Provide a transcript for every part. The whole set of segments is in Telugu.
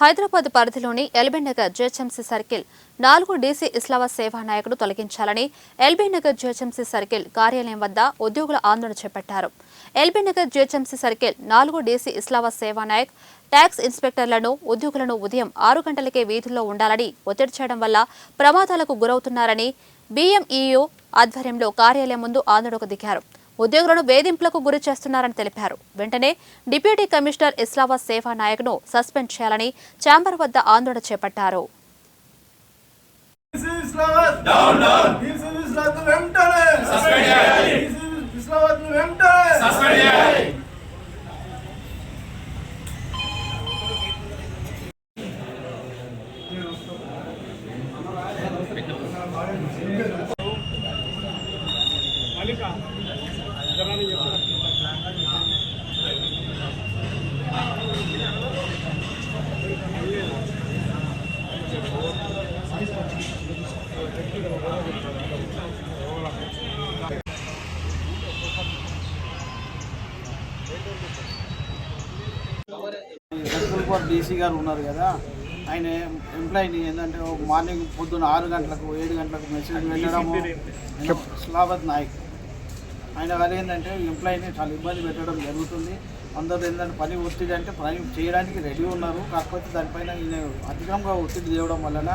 హైదరాబాద్ పరిధిలోని ఎల్బీనగర్ జీహెచ్ఎంసీ సర్కిల్ 4 డీసీ ఇస్లావా సేవా నాయకుడు తొలగించాలని ఎల్బీనగర్ జీహెచ్ఎంసీ సర్కిల్ కార్యాలయం వద్ద ఉద్యోగుల ఆందోళన చేపట్టారు. ఎల్బీనగర్ జీహెచ్ఎంసీ సర్కిల్ 4 డీసీ ఇస్లావా సేవా నాయక్ ట్యాక్స్ ఇన్స్పెక్టర్లను ఉద్యోగులను ఉదయం 6 గంటలకే వీధుల్లో ఉండాలని ఒత్తిడి చేయడం వల్ల ప్రమాదాలకు గురవుతున్నారని బీఎంఈయూ ఆధ్వర్యంలో కార్యాలయం ముందు ఆందోళనకు దిగారు. ఉద్యోగులను వేధింపులకు గురి చేస్తున్నారని తెలిపారు. వెంటనే డిప్యూటీ కమిషనర్ ఇస్లావా సేవా నాయక్ను సస్పెండ్ చేయాలని ఛాంబర్ వద్ద ఆందోళన చేపట్టారు. డీసీ గారు ఉన్నారు కదా, ఆయన ఎంప్లాయీని ఏంటంటే మార్నింగ్ పొద్దున్న 6 గంటలకు 7 గంటలకు మెసేజ్ పెట్టడము. స్లావత్ నాయక్ ఆయన గారు ఏంటంటే ఎంప్లాయీని చాలా ఇబ్బంది పెట్టడం జరుగుతుంది. అందరూ ఏంటంటే పని ఒత్తిడి అంటే పని చేయడానికి రెడీ ఉన్నారు, కాకపోతే దానిపైన ఈయన అధికంగా ఒత్తిడి చేయడం వలన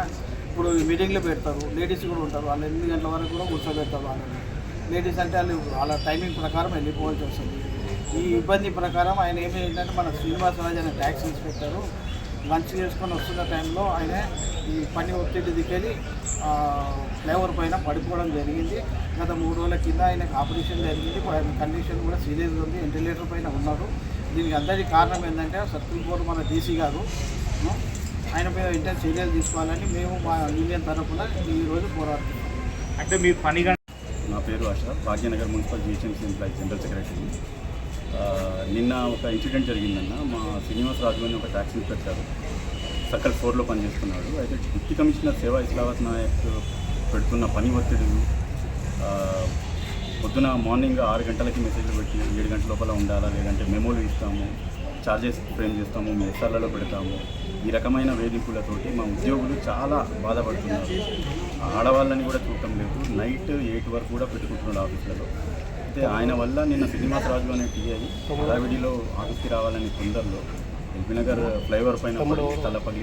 ఇప్పుడు మీటింగ్లు పెడతారు. లేడీస్ కూడా ఉంటారు, వాళ్ళు 8 గంటల వరకు కూడా కూర్చోబెడతారు. వాళ్ళని లేడీస్ అంటే వాళ్ళ టైమింగ్ ప్రకారం వెళ్ళిపోవాల్సి వస్తుంది. ఈ ఇబ్బంది ప్రకారం ఆయన ఏమైందంటే మన శ్రీనివాసరాజు అనే ట్యాక్స్ ఇన్స్పెక్టరు లంచ్ చేసుకొని వస్తున్న టైంలో ఆయన ఈ పని ఒత్తిడి దిక్కెళ్ళి ఫ్లేవర్ పైన పడిపోవడం జరిగింది. గత 3 రోజుల కింద ఆయనకు ఆపరేషన్ జరిగింది. ఆయన కండిషన్ కూడా సీరియస్గా ఉంది, వెంటిలేటర్ పైన ఉన్నారు. దీనికి అందరికీ కారణం ఏంటంటే సర్కిల్ బోర్డు మన డీసీ గారు ఆయన మీద వెంటనే చర్యలు తీసుకోవాలని మేము మా యూనియన్ తరఫున ఈరోజు పోరాడుతున్నాం. అంటే మీ పనిగా నా పేరు Ashraf, Bhagyanagar municipal GHMC employee general secretary. నిన్న ఒక ఇన్సిడెంట్ జరిగిందన్న. మా శ్రీనివాస్ రాజు అని ఒక ట్యాక్సీ ఇన్స్పెక్టర్ సర్కిల్ 4లో పనిచేస్తున్నాడు. అయితే డిప్యూటీ కమిషనర్ సేవా ఇస్లావత్ నాయక్ పెడుతున్న పని ఒత్తిడులు, పొద్దున మార్నింగ్ 6 గంటలకి మెసేజ్లు పెట్టి 7 గంటల లోపల ఉండాలా, లేదంటే మెమోలు ఇస్తాము, ఛార్జెస్ ఫ్రేమ్ చేస్తాము, మీ ఎస్ఆర్లలో పెడతాము, ఈ రకమైన వేధింపులతోటి మా ఉద్యోగులు చాలా బాధపడుతున్నారు. ఆడవాళ్ళని కూడా చూడటం లేదు, నైట్ 8 వరకు కూడా పెట్టుకుంటున్నాడు ఆఫీసులలో. అయితే ఆయన వల్ల నిన్న శ్రీనివాసరాజు అనే టీఐ హడావిడిలో ఆఫీస్కి రావాలని తొందరలో ఎల్బీనగర్ ఫ్లైఓవర్ పైన తల పగిలి